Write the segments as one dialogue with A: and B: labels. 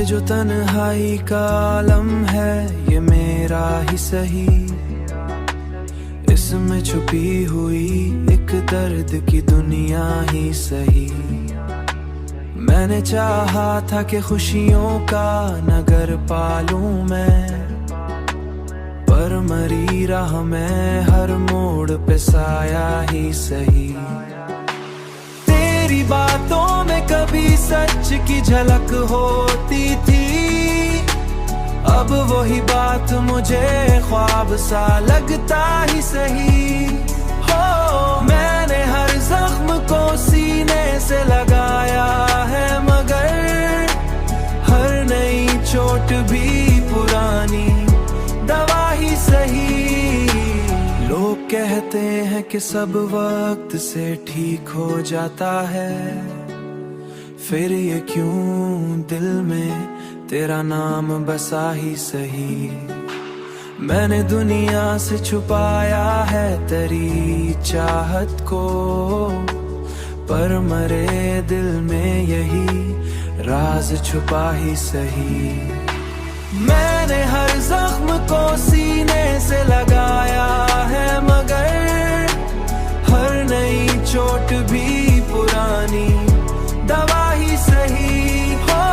A: जो तन्हाई का आलम है ये मेरा ही सही, इसमें छुपी हुई एक दर्द की दुनिया ही सही। मैंने चाहा था कि खुशियों का नगर पालूं मैं, पर मरी राह में हर मोड़ पे साया ही सही। तेरी बातों में कभी सच की झलक होती थी, अब वही बात मुझे ख्वाब सा लगता ही सही। हो मैंने हर जख्म को सीने से लगाया है, मगर हर नई चोट भी पुरानी दवा ही सही। लोग कहते हैं कि सब वक्त से ठीक हो जाता है, फिर ये क्यों दिल में तेरा नाम बसा ही सही। मैंने दुनिया से छुपाया है तेरी चाहत को, पर मरे दिल में यही राज छुपा ही सही। मैंने हर जख्म को सीने से लगाया है, मगर हर नई चोट भी पुरानी दवा ही सही। हो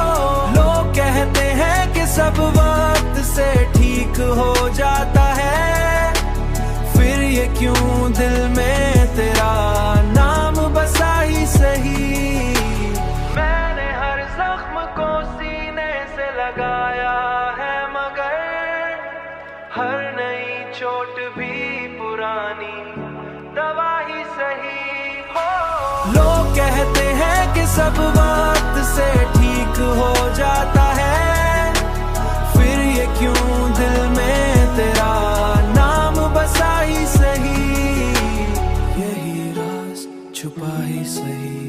A: लोग कहते हैं कि सब वक्त से ठीक हो जाता है, फिर ये क्यों दिल में तेरा नाम बसा ही सही। मैंने हर जख्म को सीने से लगाया है, मगर हर नई चोट भी पुरानी दवा ही सही। हो लोग कहते हैं कि सब वक्त से ठीक हो जाता है, फिर ये क्यों दिल में तेरा नाम बसा ही सही। यही राज छुपा ही सही।